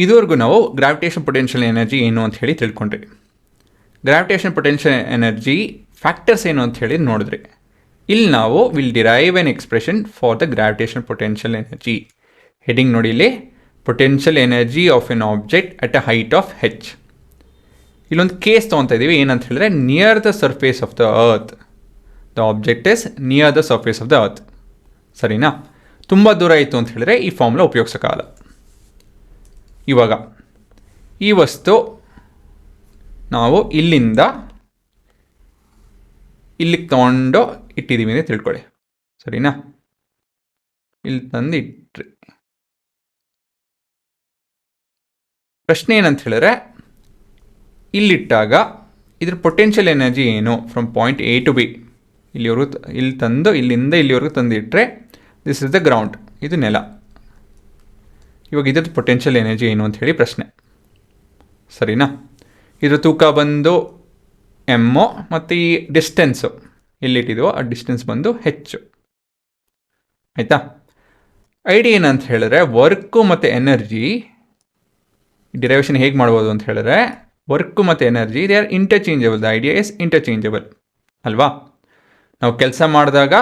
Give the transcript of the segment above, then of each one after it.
ಇದುವರೆಗೂ ನಾವು gravitation potential energy ಏನು ಅಂತ ಹೇಳಿ ತಿಳ್ಕೊಂಡ್ರಿ. ಗ್ರಾವಿಟೇಷನ್ ಪೊಟೆನ್ಷಿಯಲ್ ಎನರ್ಜಿ ಫ್ಯಾಕ್ಟರ್ಸ್ ಏನು ಅಂತ ಹೇಳಿ ನೋಡಿದ್ರಿ. ಇಲ್ಲಿ ನಾವು will derive N expression for the gravitation potential energy. Heading ನೋಡಿ ಇಲ್ಲಿ, potential energy of N object at a height of h. ಇಲ್ಲೊಂದು ಕೇಸ್ ತೊಗೊತಾ ಇದ್ದೀವಿ. ಏನಂತ ಹೇಳಿದ್ರೆ, near the surface of the earth the object is near the surface of the earth. ಸರಿನಾ? ತುಂಬ ದೂರ ಇತ್ತು ಅಂತ ಹೇಳಿದ್ರೆ ಈ ಫಾರ್ಮುಲಾ ಉಪಯೋಗಿಸೋಕ್ಕಾಗಲ್ಲ. ಇವಾಗ ಈ ವಸ್ತು ನಾವು ಇಲ್ಲಿಂದ ಇಲ್ಲಿಗೆ ತೊಗೊಂಡು ಇಟ್ಟಿದ್ದೀವಿ ಅಂತ ತಿಳ್ಕೊಳ್ಳಿ. ಸರಿನಾ? ಇಲ್ಲಿ ತಂದು ಇಟ್ರಿ. ಪ್ರಶ್ನೆ ಏನಂತ ಹೇಳಿದ್ರೆ, ಇಲ್ಲಿಟ್ಟಾಗ ಇದ್ರ ಪೊಟೆನ್ಷಿಯಲ್ ಎನರ್ಜಿ ಏನು from point A to B, ಇಲ್ಲಿವರೆಗೂ ಇಲ್ಲಿ ತಂದು ಇಲ್ಲಿಂದ ಇಲ್ಲಿವರೆಗೂ ತಂದು ಇಟ್ಟರೆ ದಿಸ್ ಇಸ್ ದ ಗ್ರೌಂಡ್, ಇದು ನೆಲ. ಇವಾಗ ಇದ್ರದ್ದು ಪೊಟೆನ್ಷಿಯಲ್ ಎನರ್ಜಿ ಏನು ಅಂತ ಹೇಳಿ ಪ್ರಶ್ನೆ. ಸರಿನಾ? ಇದ್ರ ತೂಕ ಬಂದು ಎಮ್ಮು, ಮತ್ತು ಈ ಡಿಸ್ಟೆನ್ಸು ಎಲ್ಲಿಟ್ಟಿದೆಯೋ ಆ ಡಿಸ್ಟೆನ್ಸ್ ಬಂದು ಹೆಚ್ಚು. ಆಯಿತಾ? ಐಡಿಯಾ ಏನಂತ ಹೇಳಿದ್ರೆ, ವರ್ಕು ಮತ್ತು ಎನರ್ಜಿ ಡಿರೈವೇಷನ್ ಹೇಗೆ ಮಾಡ್ಬೋದು ಅಂತ ಹೇಳಿದ್ರೆ, ವರ್ಕು ಮತ್ತು energy they are interchangeable. The idea is interchangeable ಅಲ್ವಾ? ನಾವು ಕೆಲಸ ಮಾಡಿದಾಗ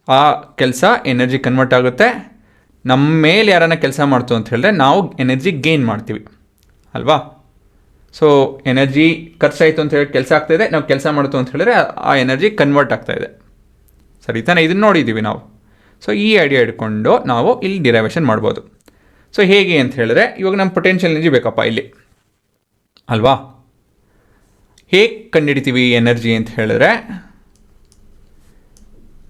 ಆ ಕೆಲಸ ಎನರ್ಜಿ ಕನ್ವರ್ಟ್ ಆಗುತ್ತೆ. ನಮ್ಮ ಮೇಲೆ ಯಾರನ್ನ ಕೆಲಸ ಮಾಡ್ತು ಅಂತ ಹೇಳಿದ್ರೆ ನಾವು ಎನರ್ಜಿ ಗೇನ್ ಮಾಡ್ತೀವಿ ಅಲ್ವಾ? ಸೊ ಎನರ್ಜಿ ಖರ್ಚಾಯಿತು ಅಂತ ಹೇಳಿ ಕೆಲಸ ಆಗ್ತಾಯಿದೆ, ನಾವು ಕೆಲಸ ಮಾಡ್ತು ಅಂತ ಹೇಳಿದ್ರೆ ಆ ಎನರ್ಜಿ ಕನ್ವರ್ಟ್ ಆಗ್ತಾಯಿದೆ. ಸರಿ ತಾನೇ? ಇದನ್ನು ನೋಡಿದ್ದೀವಿ ನಾವು. ಸೊ ಈ ಐಡಿಯಾ ಇಟ್ಕೊಂಡು ನಾವು ಇಲ್ಲಿ ಡಿರೈವೇಷನ್ ಮಾಡ್ಬೋದು. ಸೊ ಹೇಗೆ ಅಂತ ಹೇಳಿದ್ರೆ, ಇವಾಗ ನಮ್ಮ ಪೊಟೆನ್ಷಿಯಲ್ ಎನರ್ಜಿ ಬೇಕಪ್ಪ ಇಲ್ಲಿ ಅಲ್ವಾ? ಹೇಗೆ ಕಂಡುಹಿಡಿತೀವಿ ಎನರ್ಜಿ ಅಂತ ಹೇಳಿದ್ರೆ,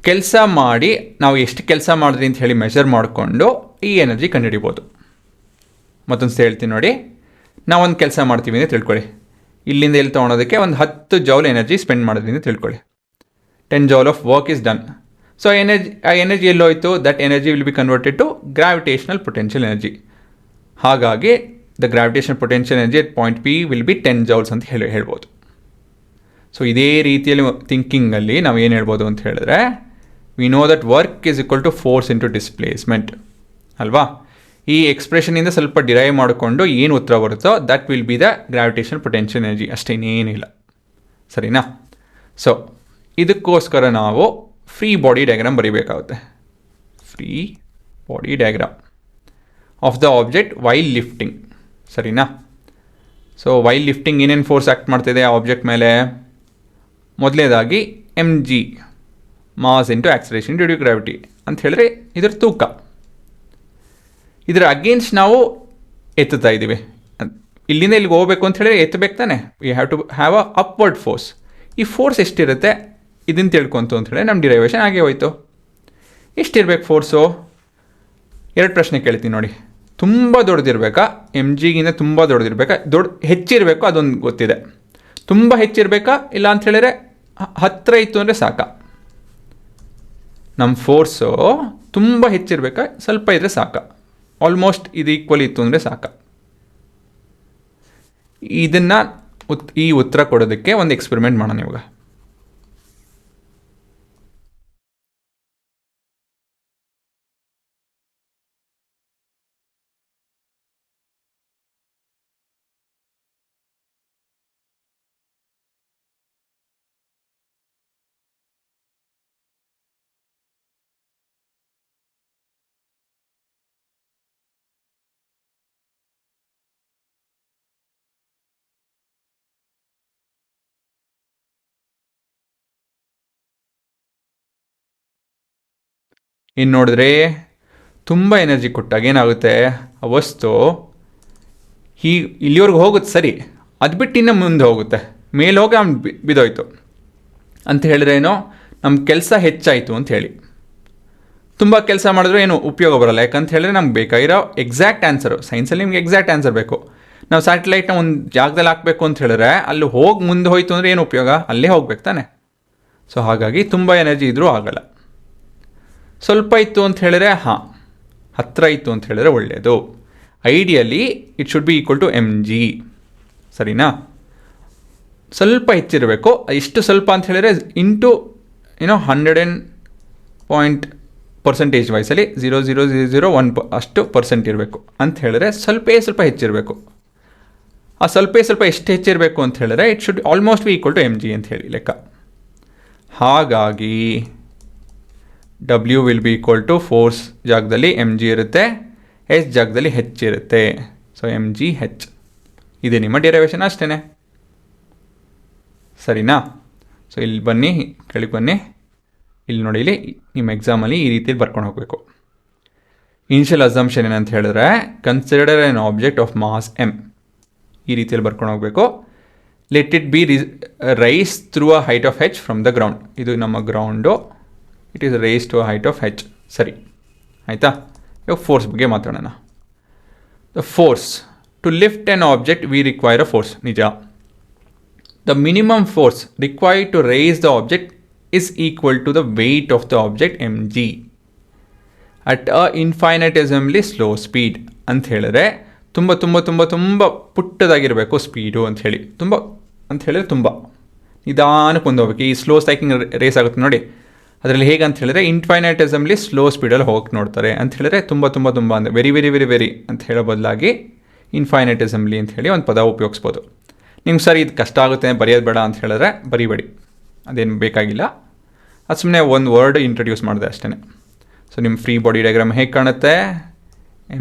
ಕೆಲಸ ಮಾಡಿ ನಾವು ಎಷ್ಟು ಕೆಲಸ ಮಾಡಿದ್ರಿ ಅಂತ ಹೇಳಿ ಮೆಷರ್ ಮಾಡಿಕೊಂಡು ಈ ಎನರ್ಜಿ ಕಂಡುಹಿಡಿಬೋದು. ಮತ್ತೊಂದು ಹೇಳ್ತೀನಿ ನೋಡಿ. ನಾವೊಂದು ಕೆಲಸ ಮಾಡ್ತೀವಿ ಅಂತ ತಿಳ್ಕೊಳ್ಳಿ. ಇಲ್ಲಿಂದ ಎಲ್ಲಿ ತೊಗೊಳೋದಕ್ಕೆ ಒಂದು 10 ಜೌಲ್ ಎನರ್ಜಿ ಸ್ಪೆಂಡ್ ಮಾಡಿದ್ವಿ ಅಂತ ತಿಳ್ಕೊಳ್ಳಿ. 10 joule of work is done. So ಆ ಎನರ್ಜಿ ಎಲ್ಲೋಯ್ತು? That energy will be converted to gravitational potential energy. ಹಾಗಾಗಿ the gravitation potential energy at point p will be 10 joules ಅಂತ ಹೇಳ್ಬೋದು. ಸೊ ಇದೇ ರೀತಿಯಲ್ಲಿ ಥಿಂಕಿಂಗಲ್ಲಿ ನಾವು ಏನು ಹೇಳ್ಬೋದು ಅಂತ ಹೇಳಿದ್ರೆ, we know that work is equal to force into displacement ಅಲ್ವಾ? ಈ ಎಕ್ಸ್ಪ್ರೆಷನಿಂದ ಸ್ವಲ್ಪ ಡಿರೈವ್ ಮಾಡಿಕೊಂಡು ಏನು ಉತ್ತರ ಬರುತ್ತೋ that will be the gravitation potential energy. ಅಷ್ಟೇನೇನಿಲ್ಲ. ಸರಿನಾ? ಸೊ ಇದಕ್ಕೋಸ್ಕರ ನಾವು ಫ್ರೀ ಬಾಡಿ ಡಯಾಗ್ರಾಮ್ ಬರೀಬೇಕಾಗುತ್ತೆ. Free body diagram of the object while lifting. ಸರಿನಾ? ಸೊ ವೈಲ್ ಲಿಫ್ಟಿಂಗ್ ಏನೇನು ಫೋರ್ಸ್ ಆ್ಯಕ್ಟ್ ಮಾಡ್ತಿದೆ ಆ ಆಬ್ಜೆಕ್ಟ್ ಮೇಲೆ? ಮೊದಲನೇದಾಗಿ mg, mass into acceleration due to gravity ಅಂತ ಹೇಳಿದ್ರೆ ಇದರ ತೂಕ. ಇದರ ಅಗೇನ್ಸ್ಟ್ ನಾವು ಎತ್ತುತ್ತಾ ಇದ್ದೀವಿ. ಇಲ್ಲಿಂದ ಇಲ್ಲಿಗೆ ಹೋಗಬೇಕು ಅಂತ ಹೇಳಿದ್ರೆ ಎತ್ತಬೇಕು ತಾನೆ. We have to have a upward force. ಈ ಫೋರ್ಸ್ ಎಷ್ಟಿರುತ್ತೆ ಇದನ್ನು ತಿಳ್ಕೊಂತು ಅಂತ ಹೇಳಿ ನಮ್ಮ ಡಿರೈವೇಷನ್ ಆಗೇ ಹೋಯ್ತು. ಎಷ್ಟಿರಬೇಕು ಫೋರ್ಸು? 2 ಪ್ರಶ್ನೆ ಕೇಳ್ತೀನಿ ನೋಡಿ. ತುಂಬ ದೊಡ್ಡದಿರಬೇಕಾ? mgಗಿಂತ ತುಂಬ ದೊಡ್ಡದಿರಬೇಕಾ? ಹೆಚ್ಚಿರಬೇಕು, ಅದೊಂದು ಗೊತ್ತಿದೆ. ತುಂಬ ಹೆಚ್ಚಿರಬೇಕಾ? ಇಲ್ಲ ಅಂತ ಹೇಳಿದ್ರೆ ಹತ್ತಿರ ಇತ್ತು ಅಂದರೆ ಸಾಕ? ನಮ್ಮ ಫೋರ್ಸು ತುಂಬ ಹೆಚ್ಚಿರಬೇಕಾ ಸ್ವಲ್ಪ ಇದ್ದರೆ ಸಾಕ? ಆಲ್ಮೋಸ್ಟ್ ಇದು ಈಕ್ವಲ್ ಇತ್ತು ಅಂದರೆ ಸಾಕ? ಇದನ್ನು ಈ ಉತ್ತರ ಕೊಡೋದಕ್ಕೆ ಒಂದು ಎಕ್ಸ್ಪೆರಿಮೆಂಟ್ ಮಾಡೋಣ ಇವಾಗ. ಇನ್ನು ನೋಡಿದ್ರೆ ತುಂಬ ಎನರ್ಜಿ ಕೊಟ್ಟಾಗ ಏನಾಗುತ್ತೆ? ಆ ವಸ್ತು ಇಲ್ಲಿವರೆಗೂ ಹೋಗುತ್ತೆ ಸರಿ, ಅದು ಬಿಟ್ಟು ಇನ್ನು ಮುಂದೆ ಹೋಗುತ್ತೆ. ಮೇಲೆ ಹೋಗಿ ಅವ್ನು ಬಿದ್ದೋಯ್ತು ಅಂತ ಹೇಳಿದ್ರೆ ಏನೋ ನಮ್ಮ ಕೆಲಸ ಹೆಚ್ಚಾಯಿತು ಅಂತ ಹೇಳಿ. ತುಂಬ ಕೆಲಸ ಮಾಡಿದ್ರೆ ಏನು ಉಪಯೋಗ ಬರೋಲ್ಲ. ಯಾಕಂತ ಹೇಳಿದ್ರೆ ನಮ್ಗೆ ಬೇಕಾಗಿರೋ ಎಕ್ಸಾಕ್ಟ್ ಆನ್ಸರು. ಸೈನ್ಸಲ್ಲಿ ನಿಮ್ಗೆ ಎಕ್ಸಾಕ್ಟ್ ಆನ್ಸರ್ ಬೇಕು. ನಾವು ಸ್ಯಾಟಲೈಟ್ನ ಒಂದು ಜಾಗದಲ್ಲಿ ಹಾಕಬೇಕು ಅಂತ ಹೇಳಿದ್ರೆ ಅಲ್ಲಿ ಹೋಗಿ ಮುಂದೆ ಹೋಯ್ತು ಅಂದರೆ ಏನು ಉಪಯೋಗ? ಅಲ್ಲೇ ಹೋಗ್ಬೇಕು ತಾನೆ. ಸೊ ಹಾಗಾಗಿ ತುಂಬ ಎನರ್ಜಿ ಇದ್ದರೂ ಆಗಲ್ಲ. ಸ್ವಲ್ಪ ಇತ್ತು ಅಂತ ಹೇಳಿದ್ರೆ ಹತ್ತಿರ ಇತ್ತು ಅಂತ ಹೇಳಿದ್ರೆ ಒಳ್ಳೆಯದು. Ideally it should be equal to mg. ಸರಿನಾ? ಸ್ವಲ್ಪ ಹೆಚ್ಚಿರಬೇಕು. ಇಷ್ಟು ಸ್ವಲ್ಪ ಅಂತ ಹೇಳಿದ್ರೆ ಇಂಟು 100.0 ಪರ್ಸೆಂಟೇಜ್ ವೈಸಲ್ಲಿ 0.0001 ಅಷ್ಟು ಪರ್ಸೆಂಟ್ ಇರಬೇಕು ಅಂತ ಹೇಳಿದ್ರೆ ಸ್ವಲ್ಪ ಹೆಚ್ಚಿರಬೇಕು. ಆ ಸ್ವಲ್ಪ ಎಷ್ಟು ಹೆಚ್ಚಿರಬೇಕು ಅಂತ ಹೇಳಿದ್ರೆ it should almost be equal to mg ಅಂತ ಹೇಳಿ ಲೆಕ್ಕ. ಹಾಗಾಗಿ W will be equal to force ಜಾಗದಲ್ಲಿ mg ಇರುತ್ತೆ, h ಜಾಗದಲ್ಲಿ h ಇರುತ್ತೆ. ಸೊ mg h ಇದೆ ನಿಮ್ಮ ಡಿರೈವೇಷನ್ ಅಷ್ಟೇ. ಸರಿನಾ? ಸೊ ಇಲ್ಲಿ ಬನ್ನಿ, ಕೆಳಗೆ ಬನ್ನಿ, ಇಲ್ಲಿ ನೋಡಿ, ಇಲ್ಲಿ ನಿಮ್ಮ ಎಕ್ಸಾಮಲ್ಲಿ ಈ ರೀತಿಯಲ್ಲಿ ಬರ್ಕೊಂಡು ಹೋಗಬೇಕು. ಇನಿಷಿಯಲ್ ಅಸಂಪ್ಷನ್ ಏನಂತ ಹೇಳಿದ್ರೆ consider an object of mass m, ಈ ರೀತಿಯಲ್ಲಿ ಬರ್ಕೊಂಡು ಹೋಗಬೇಕು. Let it be rise through a height of h from the ground. ಇದು ನಮ್ಮ ground, it is rise to a height of h. ಸರಿ ಆಯಿತಾ? ಇವಾಗ ಫೋರ್ಸ್ ಬಗ್ಗೆ ಮಾತಾಡೋಣ. The force to lift an object we require a force, ನಿಜ. The minimum force required to rise the object is equal to the weight of the object mg at a infinitesimally slow speed ಅಂತ ಹೇಳಿದ್ರೆ ತುಂಬ ಪುಟ್ಟದಾಗಿರಬೇಕು speed ಅಂತ ಹೇಳಿ. ತುಂಬ ಅಂತ ಹೇಳಿದ್ರೆ ತುಂಬ ನಿಧಾನಕ್ಕೆ ಹೋಗ್ಬೇಕು. ಈ ಸ್ಲೋ ಸೈಕ್ಲಿಂಗ್ ರೇಸ್ ಆಗುತ್ತೆ ನೋಡಿ, ಅದರಲ್ಲಿ ಹೇಗೆ ಅಂತ ಹೇಳಿದ್ರೆ ಇನ್ಫೈನೈಟಿಸಮ್ಲಿ ಸ್ಲೋ ಸ್ಪೀಡಲ್ಲಿ ಹೋಗಕ್ಕೆ ನೋಡ್ತಾರೆ ಅಂತ ಹೇಳಿದ್ರೆ ತುಂಬ ಅಂದರೆ ವೆರಿ ಅಂತ ಹೇಳೋ ಬದಲಾಗಿ ಇನ್ಫೈನೈಟಿಸಮ್ಲಿ ಅಂತ ಹೇಳಿ ಒಂದು ಪದ ಉಪಯೋಗಿಸ್ಬೋದು. ನಿಮ್ಗೆ ಸರಿ ಇದು ಕಷ್ಟ ಆಗುತ್ತೆ ಬರೆಯೋದು ಬೇಡ ಅಂತ ಹೇಳಿದ್ರೆ ಬರಿಬೇಡಿ, ಅದೇನು ಬೇಕಾಗಿಲ್ಲ. ಅದು ಸುಮ್ಮನೆ ಒಂದು ವರ್ಡ್ ಇಂಟ್ರೊಡ್ಯೂಸ್ ಮಾಡಿದೆ ಅಷ್ಟೇ. ಸೊ ನಿಮ್ಮ ಫ್ರೀ ಬಾಡಿ ಡಯಾಗ್ರಾಮ್ ಹೇಗೆ ಕಾಣುತ್ತೆ,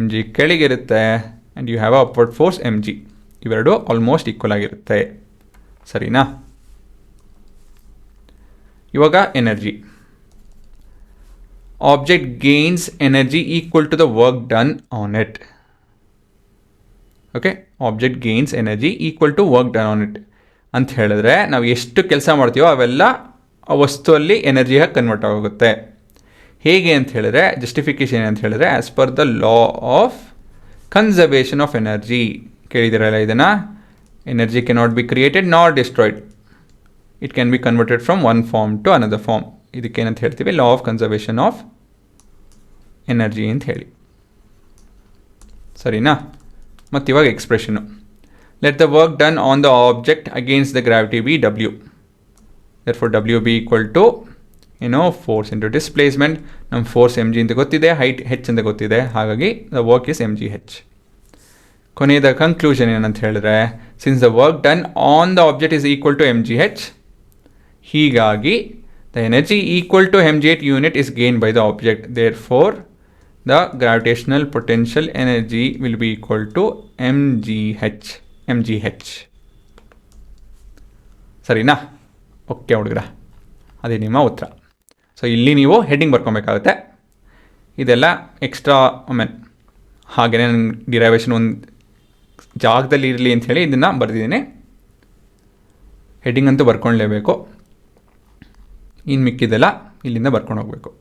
mg ಕೆಳಗಿರುತ್ತೆ and you have a upward force mg, ಇವೆರಡು ಆಲ್ಮೋಸ್ಟ್ ಈಕ್ವಲ್ ಆಗಿರುತ್ತೆ. ಸರಿನಾ? ಇವಾಗ energy. Object gains energy equal to the work done on it. Okay, object gains energy equal to work done on it ಅಂತ ಹೇಳಿದ್ರೆ ನಾವು ಎಷ್ಟು ಕೆಲಸ ಮಾಡ್ತೀವೋ ಅವೆಲ್ಲ ಆ ವಸ್ತುವಲ್ಲಿ ಎನರ್ಜಿಯಾಗಿ ಕನ್ವರ್ಟ್ ಆಗುತ್ತೆ. ಹೇಗೆ ಅಂತ ಹೇಳಿದ್ರೆ ಜಸ್ಟಿಫಿಕೇಶನ್ ಅಂತ ಹೇಳಿದ್ರೆ as per the law of conservation of energy. ಕೇಳಿದಿರಲ್ಲ ಇದನ್ನು? Energy cannot be created not destroyed, it can be converted from one form to another form. ಇದಕ್ಕೇನಂತ ಹೇಳ್ತೀವಿ? Law of conservation of energy ಅಂತ ಹೇಳಿ. ಸರಿನಾ? ಮತ್ತು ಇವಾಗ expression. Let the work done on the object against the gravity be W. Therefore, W be equal to, force into displacement. ನಮ್ಮ force mg ಅಂತ ಗೊತ್ತಿದೆ, ಹೈಟ್ h ಅಂತ ಗೊತ್ತಿದೆ, ಹಾಗಾಗಿ the work is mgh. ಕೊನೆಯದ ಕನ್ಕ್ಲೂಷನ್ ಏನಂತ ಹೇಳಿದ್ರೆ, since the work done on the object is equal to mgh, ಹೀಗಾಗಿ the energy equal to mgh unit is gained by the object. Therefore, the gravitational potential energy will be equal to mgh. ಸರಿನಾ? Okay ಹುಡುಗರ, ಅದೇ ನಿಮ್ಮ ಉತ್ತರ. So ಇಲ್ಲಿ ನೀವು heading ಬರ್ಕೊಬೇಕಾಗುತ್ತೆ. ಇದೆಲ್ಲ extra ಹಾಗೆಯೇ ನನ್ನ ಡಿರೈವೇಷನ್ ಒಂದು ಜಾಗದಲ್ಲಿ ಇರಲಿ ಅಂಥೇಳಿ ಇದನ್ನು ಬರೆದಿದ್ದೀನಿ. ಹೆಡ್ಡಿಂಗ್ ಅಂತೂ ಬರ್ಕೊಳ್ಳೇಬೇಕು. ಇನ್ನು ಮಿಕ್ಕಿದೆಲ್ಲ ಇಲ್ಲಿಂದ ಬರ್ಕೊಂಡು ಹೋಗಬೇಕು.